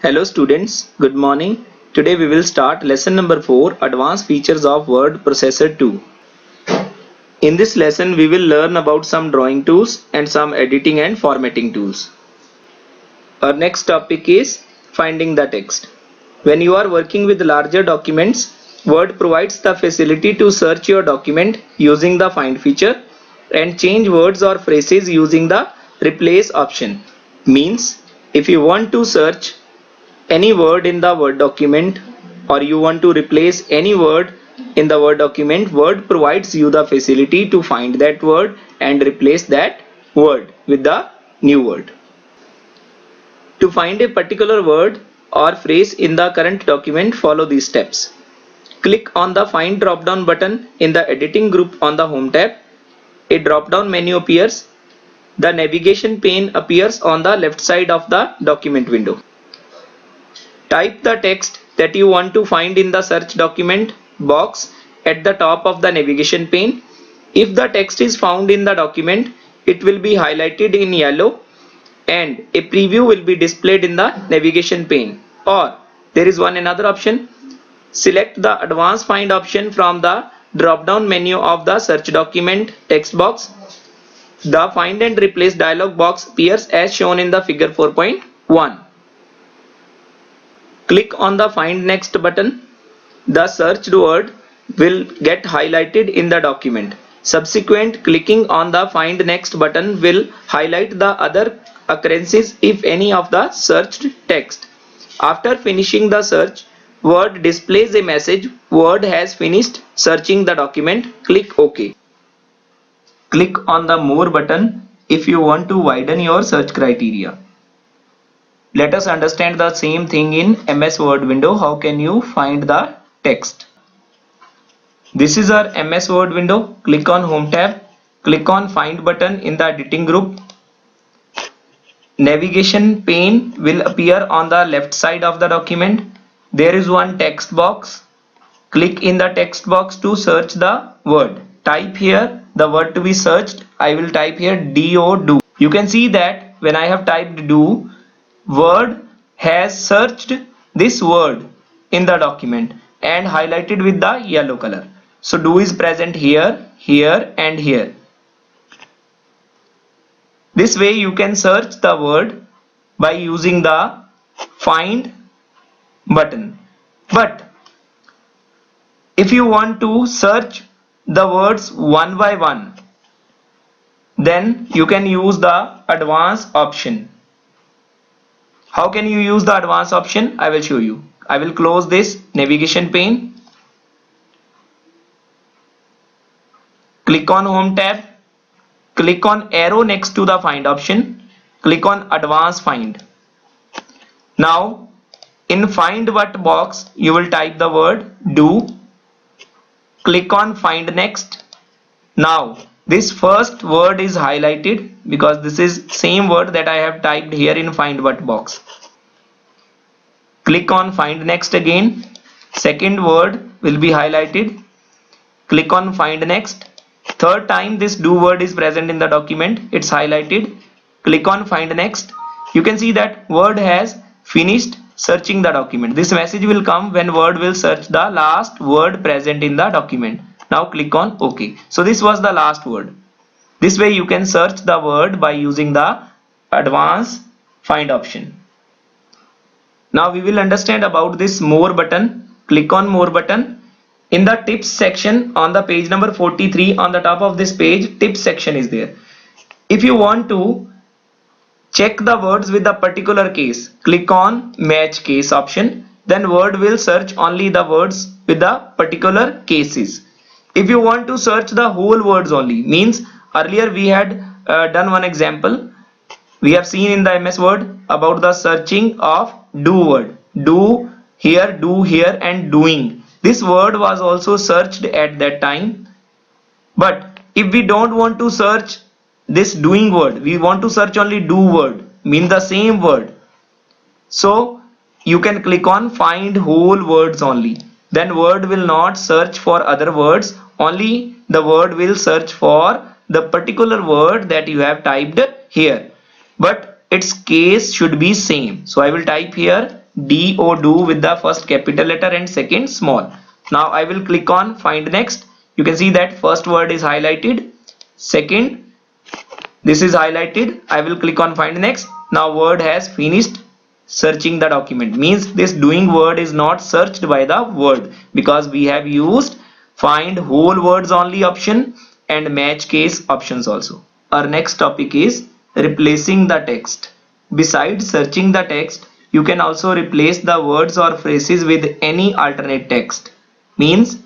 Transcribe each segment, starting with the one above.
Hello students, good morning. Today we will start lesson number 4, Advanced Features of Word Processor 2. In this lesson we will learn about some drawing tools and some editing and formatting tools. Our next topic is finding the text. When you are working with larger documents, Word provides the facility to search your document using the find feature and change words or phrases using the replace option. Means if you want to search any word in the Word document or you want to replace any word in the Word document, Word provides you the facility to find that word and replace that word with the new word. To find a particular word or phrase in the current document, follow these steps. Click on the Find drop-down button in the Editing group on the Home tab. A drop-down menu appears. The navigation pane appears on the left side of the document window. Type the text that you want to find in the search document box at the top of the navigation pane. If the text is found in the document, it will be highlighted in yellow and a preview will be displayed in the navigation pane. Or there is another option. Select the advanced find option from the drop down menu of the search document text box. The find and replace dialog box appears as shown in the figure 4.1. Click on the Find Next button. The searched word will get highlighted in the document. Subsequent clicking on the Find Next button will highlight the other occurrences if any of the searched text. After finishing the search, Word displays a message, Word has finished searching the document. Click OK. Click on the More button if you want to widen your search criteria. Let us understand the same thing in MS Word window. How can you find the text? This is our MS Word window. Click on Home tab. Click on Find button in the editing group. Navigation pane will appear on the left side of the document. There is one text box. Click in the text box to search the word. Type here the word to be searched. I will type here do. You can see that when I have typed do, Word has searched this word in the document and highlighted with the yellow color. So do is present here, here and here. This way you can search the word by using the find button. But if you want to search the words one by one, then you can use the advanced option. How can you use the advanced option? I will show you. I will close this navigation pane. Click on Home tab. Click on arrow next to the find option. Click on advanced find. Now in find what box you will type the word do. Click on find next. Now this first word is highlighted because this is same word that I have typed here in find what box. Click on find next again. Second word will be highlighted. Click on find next. Third time this do word is present in the document. It's highlighted. Click on find next. You can see that Word has finished searching the document. This message will come when Word will search the last word present in the document. Now click on OK. So this was the last word. This way you can search the word by using the advanced find option. Now we will understand about this more button. Click on more button. In the tips section on the page number 43, on the top of this page, tips section is there. If you want to check the words with the particular case, click on match case option. Then Word will search only the words with the particular cases. If you want to search the whole words only, means earlier we had done one example. We have seen in the MS Word about the searching of do word. Do here and doing. This word was also searched at that time. But if we don't want to search this doing word, we want to search only do word, mean the same word. So you can click on find whole words only. Then Word will not search for other words, only the Word will search for the particular word that you have typed here. But its case should be same. So I will type here D-O, do, with the first capital letter and second small. Now I will click on find next. You can see that first word is highlighted, second this is highlighted. I will click on find next. Now word has finished searching the document, means this doing word is not searched by the word because we have used find whole words only option and match case options also. Our next topic is replacing the text. Besides searching the text, you can also replace the words or phrases with any alternate text. Means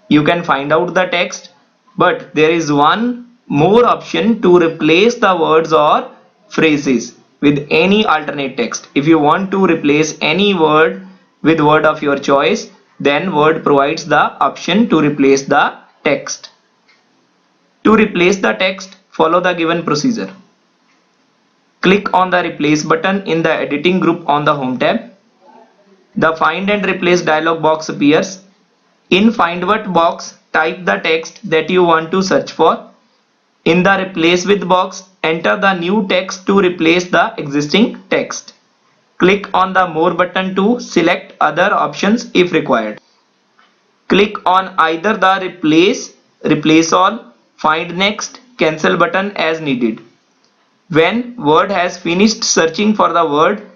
you can find out the text, but there is one more option to replace the words or phrases with any alternate text. If you want to replace any word with word of your choice, then Word provides the option to replace the text. To replace the text, follow the given procedure. Click on the replace button in the editing group on the home tab. The find and replace dialog box appears. In find what box, type the text that you want to search for. In the replace with box, enter the new text to replace the existing text. Click on the more button to select other options if required. Click on either the replace all, find next, cancel button as needed. When Word has finished searching for the word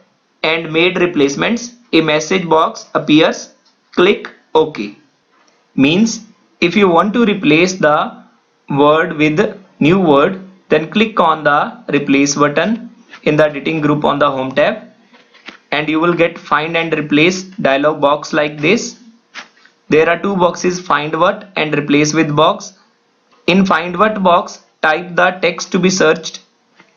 and made replacements, a message box appears. Click OK. Means if you want to replace the word with new word, then click on the replace button in the editing group on the home tab and you will get find and replace dialog box like this. There are two boxes, find what and replace with box. In find what box, type the text to be searched.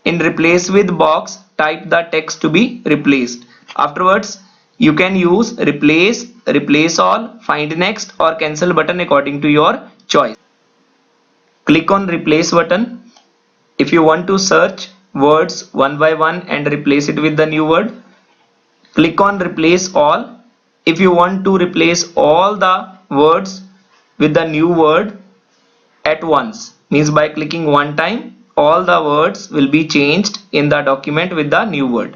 In replace with box, type the text to be replaced. Afterwards, you can use replace, replace all, find next or cancel button according to your choice. Click on replace button if you want to search words one by one and replace it with the new word. Click on replace all if you want to replace all the words with the new word at once. Means by clicking one time, all the words will be changed in the document with the new word.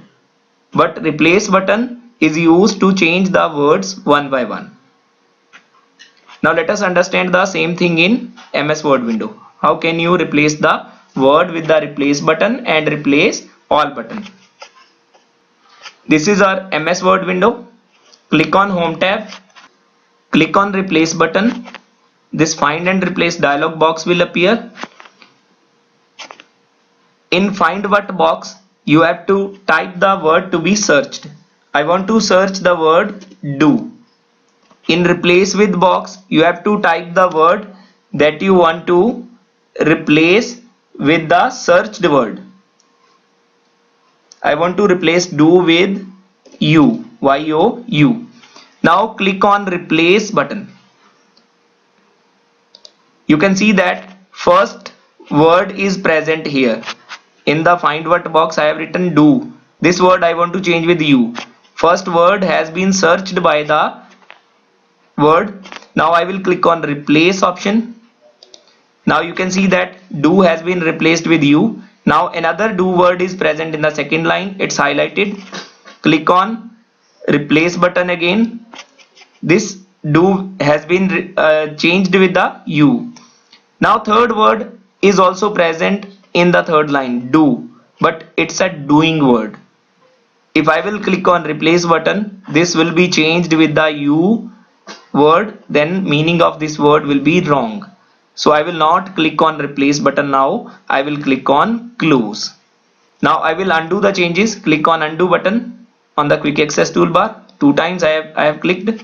But replace button is used to change the words one by one. Now let us understand the same thing in MS Word window. How can you replace the word with the replace button and replace all button? This is our MS Word window. Click on home tab. Click on replace button. This find and replace dialog box will appear. In find what box, you have to type the word to be searched. I want to search the word do. In replace with box, you have to type the word that you want to replace with the searched word. I want to replace do with you, Y-O-U. Now click on replace button. You can see that first word is present here. In the find what box, I have written do. This word I want to change with you. First word has been searched by the word. Now I will click on replace option. Now you can see that do has been replaced with you. Now another do word is present in the second line. It's highlighted. Click on replace button again. This do has been changed with the you. Now third word is also present in the third line, do, but it's a doing word. If I will click on replace button, this will be changed with the you word, then meaning of this word will be wrong. So I will not click on replace button now. I will click on close. Now I will undo the changes. Click on undo button on the quick access toolbar. 2 times I have clicked.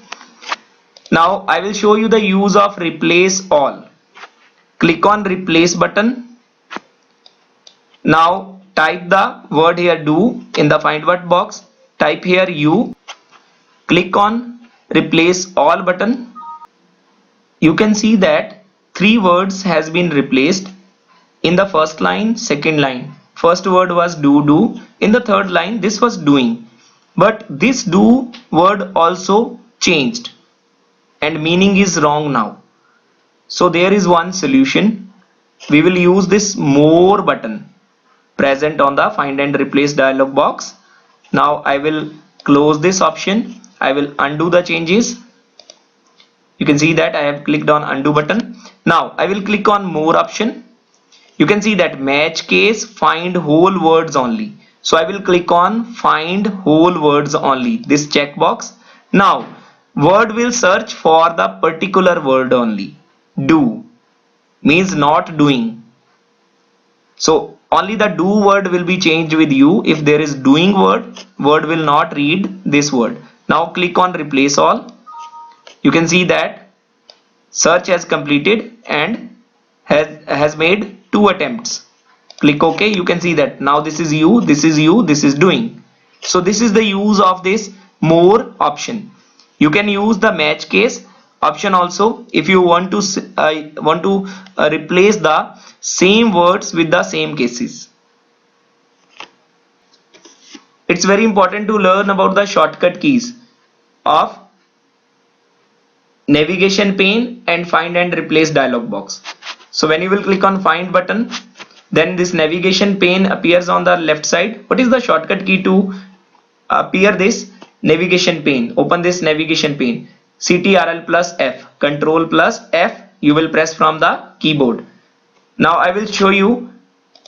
Now I will show you the use of replace all. Click on replace button. Now type the word here do in the find what box. Type here you. Click on replace all button. You can see that 3 words has been replaced in the first line, second line. First word was do. In the third line, this was doing. But this do word also changed and meaning is wrong now. So there is one solution. We will use this more button present on the find and replace dialog box. Now I will close this option. I will undo the changes. You can see that I have clicked on undo button. Now I will click on more option. You can see that match case find whole words only. So I will click on find whole words only, this checkbox. Now word will search for the particular word only. Do means not doing. So only the do word will be changed with you. If there is doing word will not read this word. Now click on replace all. You can see that search has completed and has made 2 attempts. Click OK. You can see that now this is you, this is you, this is doing. So this is the use of this more option. You can use the match case option also if you want to replace the same words with the same cases. It's very important to learn about the shortcut keys of navigation pane and find and replace dialog box. So when you will click on find button, then this navigation pane appears on the left side. What is the shortcut key to appear this navigation pane? Open this navigation pane. CTRL plus F, Control plus F you will press from the keyboard. Now I will show you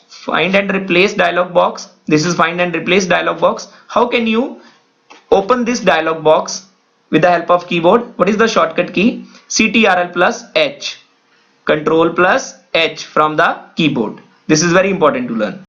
find and replace dialog box. This is find and replace dialog box. How can you open this dialog box with the help of keyboard? What is the shortcut key? CTRL plus H, Control plus H from the keyboard. This is very important to learn.